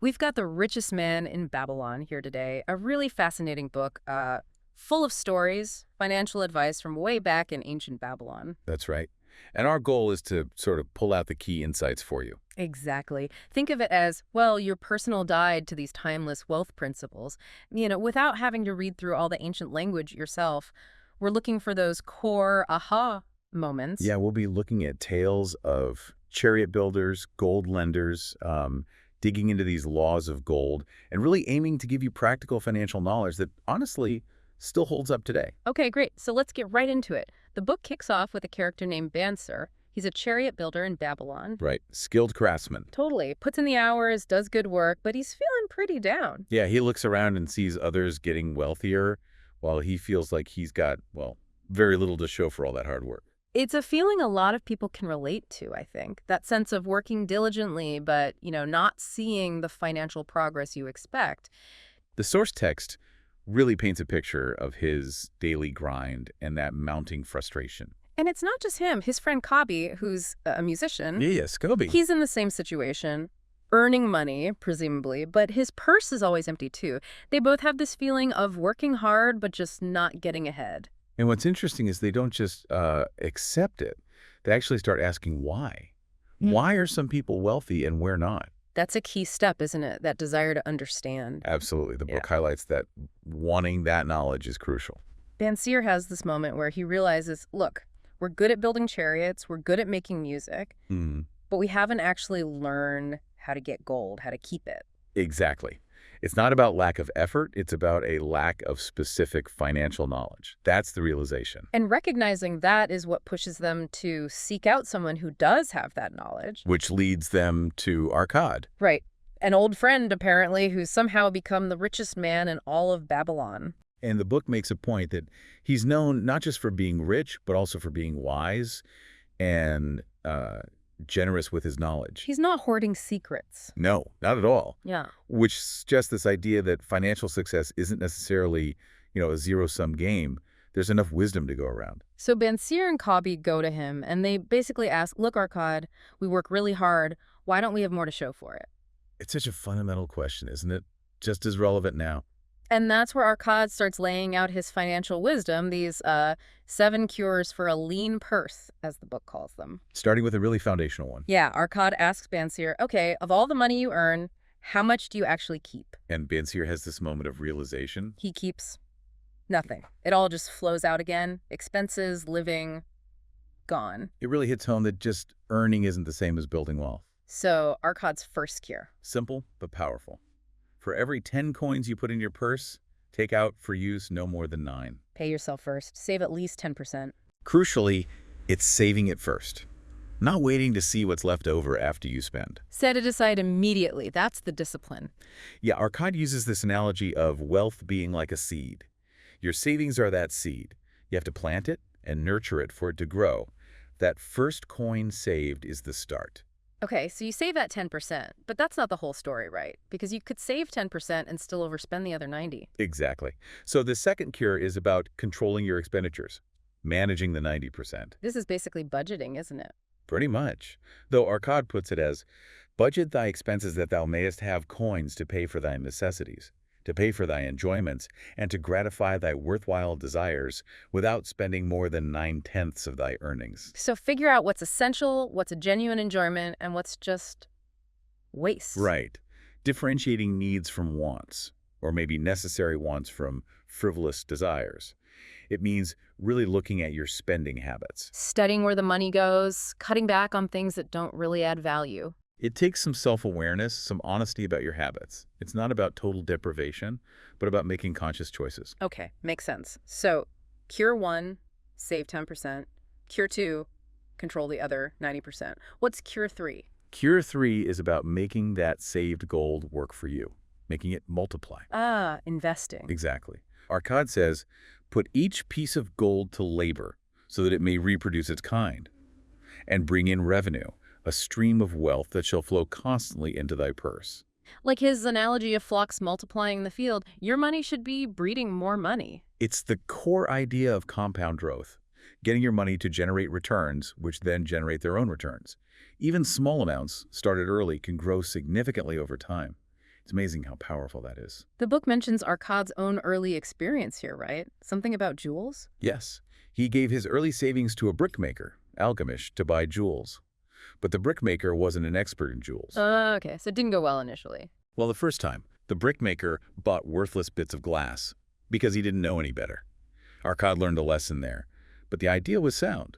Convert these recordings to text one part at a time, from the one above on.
We've got The Richest Man in Babylon here today, a really fascinating book, full of stories, financial advice from way back in ancient Babylon. That's right. And our goal is to sort of pull out the key insights for you. Exactly. Think of it as, well, your personal guide to these timeless wealth principles. Without having to read through all the ancient language yourself, we're looking for those core aha moments. Yeah, we'll be looking at tales of chariot builders, gold lenders, digging into these laws of gold, and really aiming to give you practical financial knowledge that honestly still holds up today. Okay, great. So let's get right into it. The book kicks off with a character named Bansir. He's a chariot builder in Babylon. Right. Skilled craftsman. Totally. Puts in the hours, does good work, but he's feeling pretty down. Yeah, he looks around and sees others getting wealthier while he feels like he's got, well, very little to show for all that hard work. It's a feeling a lot of people can relate to, I think. That sense of working diligently, but, not seeing the financial progress you expect. The source text really paints a picture of his daily grind and that mounting frustration. And it's not just him. His friend Kabi, who's a musician, Yeah, Scobie. he's in the same situation, earning money, presumably, but his purse is always empty, too. They both have this feeling of working hard, but just not getting ahead. And what's interesting is they don't just accept it. They actually start asking why. Why are some people wealthy and we're not? That's a key step, isn't it? That desire to understand. Absolutely. The book Yeah. highlights that wanting that knowledge is crucial. Bansir has this moment where he realizes, look, we're good at building chariots, we're good at making music, Mm, but we haven't actually learned how to get gold, how to keep it. exactly. It's not about lack of effort. It's about a lack of specific financial knowledge. That's the realization, And recognizing that is what pushes them to seek out someone who does have that knowledge. which leads them to Arcad. Right. An old friend, apparently, who's somehow become the richest man in all of Babylon. And the book makes a point that he's known not just for being rich, but also for being wise and generous with his knowledge. He's not hoarding secrets. No, not at all. Yeah. Which suggests this idea that financial success isn't necessarily, a zero-sum game. There's enough wisdom to go around. So Bansir and Kabi go to him, and they basically ask, look, Arkad, we work really hard. Why don't we have more to show for it? It's such a fundamental question, isn't it? Just as relevant now. And that's where Arkad starts laying out his financial wisdom, these 7 cures for a lean purse, as the book calls them. Starting with a really foundational one. Yeah, Arkad asks Bansir, okay, of all the money you earn, how much do you actually keep? And Bansir has this moment of realization. He keeps nothing. It all just flows out again. Expenses, living, gone. It really hits home that just earning isn't the same as building wealth. So Arkad's first cure. Simple, but powerful. For every 10 coins you put in your purse, take out for use no more than 9. Pay yourself first. Save at least 10%. Crucially, it's saving it first, not waiting to see what's left over after you spend. Set it aside immediately. That's the discipline. Yeah, Arcad uses this analogy of wealth being like a seed. Your savings are that seed. You have to plant it and nurture it for it to grow. That first coin saved is the start. Okay, so you save that 10%, but that's not the whole story, right? Because you could save 10% and still overspend the other 90. Exactly. So the second cure is about controlling your expenditures, managing the 90%. This is basically budgeting, isn't it? Pretty much. Though Arcad puts it as, budget thy expenses that thou mayest have coins to pay for thy necessities, to pay for thy enjoyments, and to gratify thy worthwhile desires without spending more than 9/10 of thy earnings. So figure out what's essential, what's a genuine enjoyment, and what's just waste. Right. Differentiating needs from wants, or maybe necessary wants from frivolous desires. It means really looking at your spending habits. Studying where the money goes, cutting back on things that don't really add value. It takes some self-awareness, some honesty about your habits. It's not about total deprivation, but about making conscious choices. Okay, makes sense. So, cure 1, save 10%. Cure 2, control the other 90%. What's cure 3? Cure 3 is about making that saved gold work for you, making it multiply. Ah, investing. Exactly. Arcad says, put each piece of gold to labor so that it may reproduce its kind, and bring in revenue, a stream of wealth that shall flow constantly into thy purse. Like his analogy of flocks multiplying in the field, your money should be breeding more money. It's the core idea of compound growth, getting your money to generate returns, which then generate their own returns. Even small amounts, started early, can grow significantly over time. It's amazing how powerful that is. The book mentions Arkad's own early experience here, right? Something about jewels? Yes, he gave his early savings to a brickmaker, Alchemist, to buy jewels. But the brickmaker wasn't an expert in jewels. Okay, so it didn't go well initially. Well, the first time, the brickmaker bought worthless bits of glass because he didn't know any better. Arkad learned a lesson there, but the idea was sound.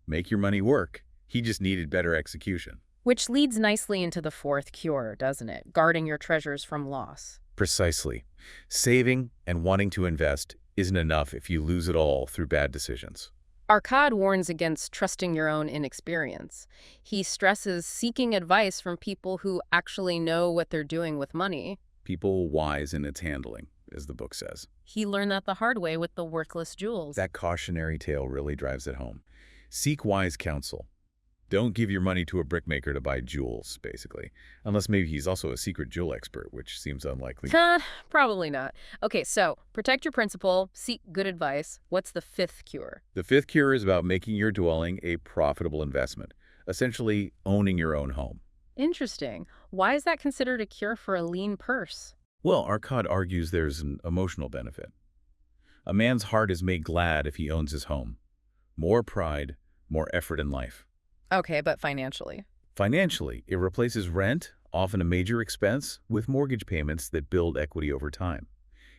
Make your money work. He just needed better execution. Which leads nicely into the fourth cure, doesn't it? Guarding your treasures from loss. Precisely. Saving and wanting to invest isn't enough if you lose it all through bad decisions. Arkad warns against trusting your own inexperience. He stresses seeking advice from people who actually know what they're doing with money. People wise in its handling, as the book says. He learned that the hard way with the worthless jewels. That cautionary tale really drives it home. Seek wise counsel. Don't give your money to a brickmaker to buy jewels, basically. Unless maybe he's also a secret jewel expert, which seems unlikely. Probably not. Okay, so protect your principal, seek good advice. What's the fifth cure? The fifth cure is about making your dwelling a profitable investment, essentially owning your own home. Interesting. Why is that considered a cure for a lean purse? Well, Arkad argues there's an emotional benefit. A man's heart is made glad if he owns his home. More pride, more effort in life. Okay, but financially? Financially, it replaces rent, often a major expense, with mortgage payments that build equity over time.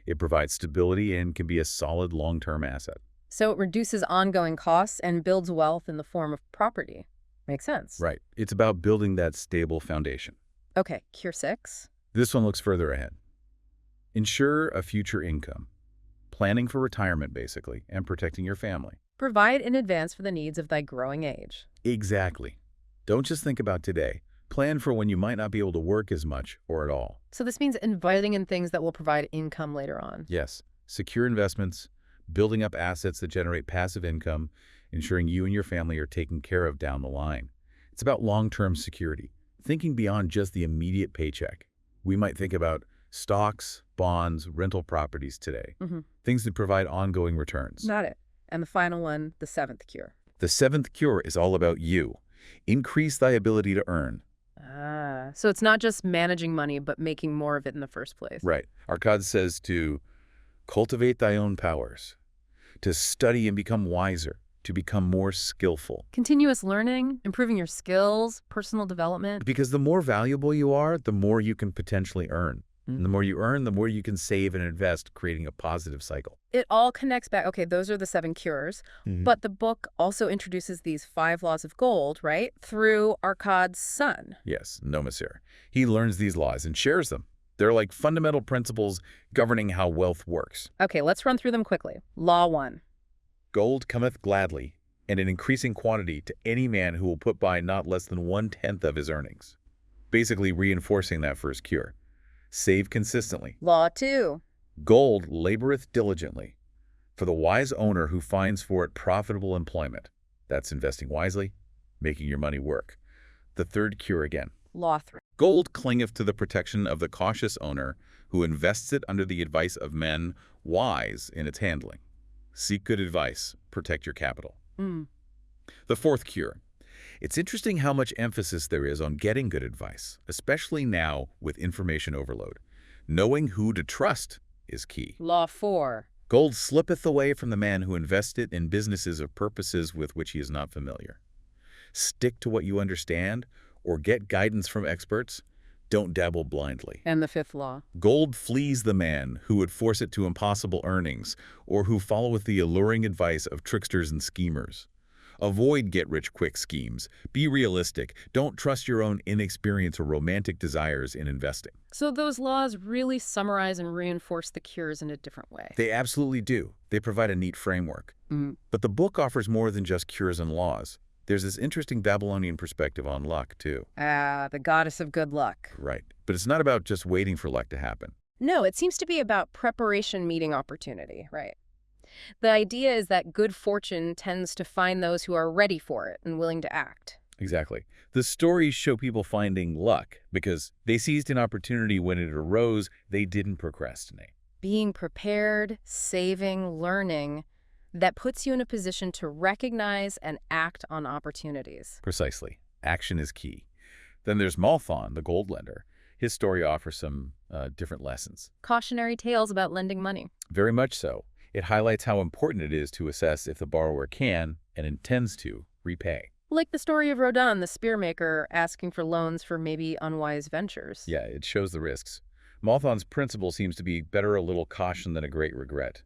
It provides stability and can be a solid long-term asset. So it reduces ongoing costs and builds wealth in the form of property. Makes sense. Right. It's about building that stable foundation. Okay, cure 6. This one looks further ahead. Ensure a future income. Planning for retirement, basically, and protecting your family. Provide in advance for the needs of thy growing age. Exactly. Don't just think about today. Plan for when you might not be able to work as much or at all. So this means inviting in things that will provide income later on. Yes. Secure investments, building up assets that generate passive income, ensuring you and your family are taken care of down the line. It's about long-term security, thinking beyond just the immediate paycheck. We might think about stocks, bonds, rental properties today, things that provide ongoing returns. Got it. And the final one, the 7th cure. The 7th cure is all about you. Increase thy ability to earn. So it's not just managing money, but making more of it in the first place. Right. Arkad says to cultivate thy own powers, to study and become wiser, to become more skillful. Continuous learning, improving your skills, personal development. Because the more valuable you are, the more you can potentially earn. And the more you earn, the more you can save and invest, creating a positive cycle. It all connects back. Okay, those are the 7 cures. But the book also introduces these 5 laws of gold, right? Through Arkad's son. Yes, Nomasir. He learns these laws and shares them. They're like fundamental principles governing how wealth works. Okay, let's run through them quickly. Law 1. Gold cometh gladly, and in increasing quantity to any man who will put by not less than 1/10 of his earnings. Basically reinforcing that first cure. Save consistently. Law 2. Gold laboreth diligently, for the wise owner who finds for it profitable employment. That's investing wisely, making your money work. The third cure again. Law 3. Gold clingeth to the protection of the cautious owner who invests it under the advice of men wise in its handling. Seek good advice, protect your capital. The fourth cure. It's interesting how much emphasis there is on getting good advice, especially now with information overload. Knowing who to trust is key. Law 4. Gold slippeth away from the man who investeth in businesses of purposes with which he is not familiar. Stick to what you understand or get guidance from experts. Don't dabble blindly. And the 5th law. Gold flees the man who would force it to impossible earnings or who followeth the alluring advice of tricksters and schemers. Avoid get-rich-quick schemes. Be realistic. Don't trust your own inexperience or romantic desires in investing. So those laws really summarize and reinforce the cures in a different way. They absolutely do. They provide a neat framework. But the book offers more than just cures and laws. There's this interesting Babylonian perspective on luck, too. The goddess of good luck. Right. But it's not about just waiting for luck to happen. No, it seems to be about preparation meeting opportunity, right? The idea is that good fortune tends to find those who are ready for it and willing to act. Exactly. The stories show people finding luck because they seized an opportunity when it arose. They didn't procrastinate. Being prepared, saving, learning, that puts you in a position to recognize and act on opportunities. Precisely. Action is key. Then there's Malthon, the gold lender. His story offers some different lessons. Cautionary tales about lending money. Very much so. It highlights how important it is to assess if the borrower can and intends to repay. Like the story of Rodin, the spearmaker, asking for loans for maybe unwise ventures. Yeah, it shows the risks. Malthon's principle seems to be better a little caution than a great regret.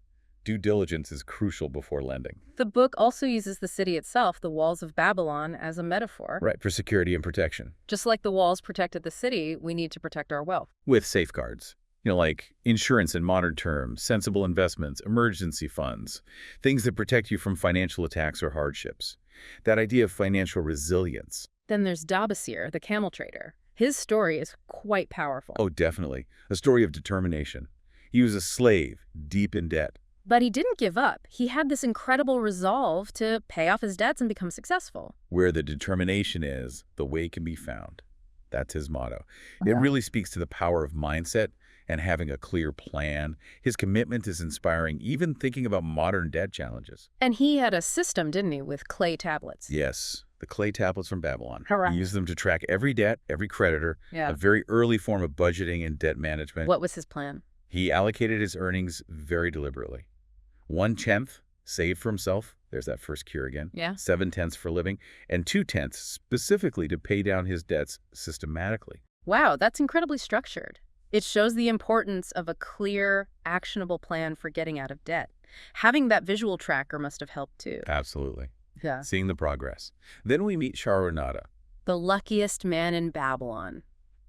Due diligence is crucial before lending. The book also uses the city itself, the walls of Babylon, as a metaphor. Right, for security and protection. Just like the walls protected the city, we need to protect our wealth. With safeguards. Like insurance in modern terms, sensible investments, emergency funds, things that protect you from financial attacks or hardships. That idea of financial resilience. Then there's Dabasir, the camel trader. His story is quite powerful. Oh, definitely. A story of determination. He was a slave, deep in debt. But he didn't give up. He had this incredible resolve to pay off his debts and become successful. Where the determination is, the way can be found. That's his motto. It really speaks to the power of mindset and having a clear plan. His commitment is inspiring, even thinking about modern debt challenges. And he had a system, didn't he, with clay tablets? Yes, the clay tablets from Babylon. Correct. He used them to track every debt, every creditor, Yeah. a very early form of budgeting and debt management. What was his plan? He allocated his earnings very deliberately. 1/10 saved for himself. There's that first cure again. Yeah. 7/10 for living, and 2/10 specifically to pay down his debts systematically. Wow, that's incredibly structured. It shows the importance of a clear, actionable plan for getting out of debt. Having that visual tracker must have helped too. Absolutely. Yeah. Seeing the progress. Then we meet Sharonada. The luckiest man in Babylon.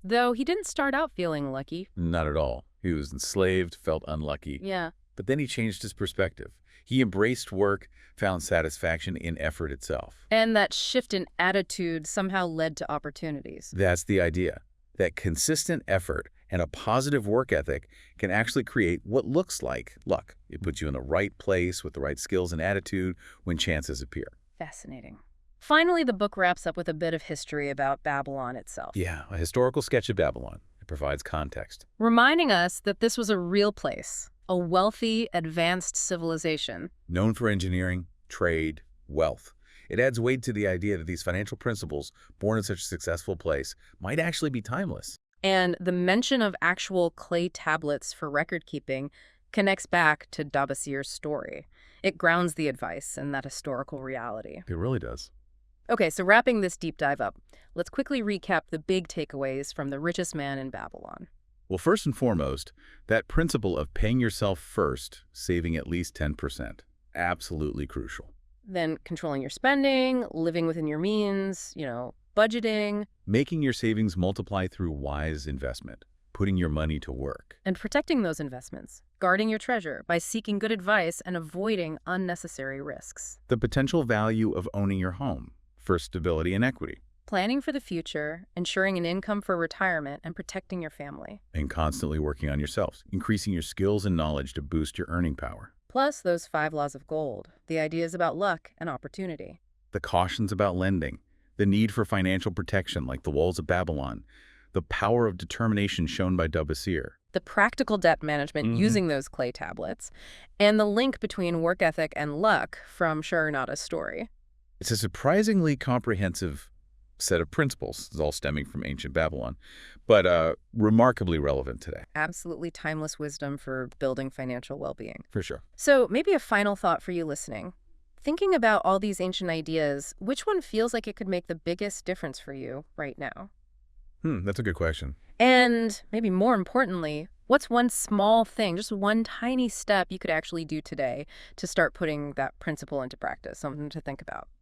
Though he didn't start out feeling lucky. Not at all. He was enslaved, felt unlucky. Yeah. But then he changed his perspective. He embraced work, found satisfaction in effort itself. And that shift in attitude somehow led to opportunities. That's the idea. That consistent effort and a positive work ethic can actually create what looks like luck. It puts you in the right place with the right skills and attitude when chances appear. Fascinating. Finally, the book wraps up with a bit of history about Babylon itself. Yeah, a historical sketch of Babylon. It provides context. Reminding us that this was a real place, a wealthy, advanced civilization. Known for engineering, trade, wealth. It adds weight to the idea that these financial principles, born in such a successful place, might actually be timeless. And the mention of actual clay tablets for record-keeping connects back to Dabasir's story. It grounds the advice in that historical reality. It really does. Okay, so wrapping this deep dive up, let's quickly recap the big takeaways from The Richest Man in Babylon. Well, first and foremost, that principle of paying yourself first, saving at least 10%. Absolutely crucial. Then controlling your spending, living within your means, budgeting. Making your savings multiply through wise investment, putting your money to work. And protecting those investments, guarding your treasure by seeking good advice and avoiding unnecessary risks. The potential value of owning your home for stability and equity. Planning for the future, ensuring an income for retirement, and protecting your family. And constantly working on yourselves, increasing your skills and knowledge to boost your earning power. Plus those 5 laws of gold, the ideas about luck and opportunity. The cautions about lending, the need for financial protection like the walls of Babylon, the power of determination shown by Dabasir. The practical debt management using those clay tablets, and the link between work ethic and luck from Sharonada's story. It's a surprisingly comprehensive set of principles, it's all stemming from ancient Babylon, but remarkably relevant today. Absolutely timeless wisdom for building financial well-being. For sure. So maybe a final thought for you listening. Thinking about all these ancient ideas, which one feels like it could make the biggest difference for you right now? That's a good question. And maybe more importantly, what's one small thing, just one tiny step you could actually do today to start putting that principle into practice? Something to think about.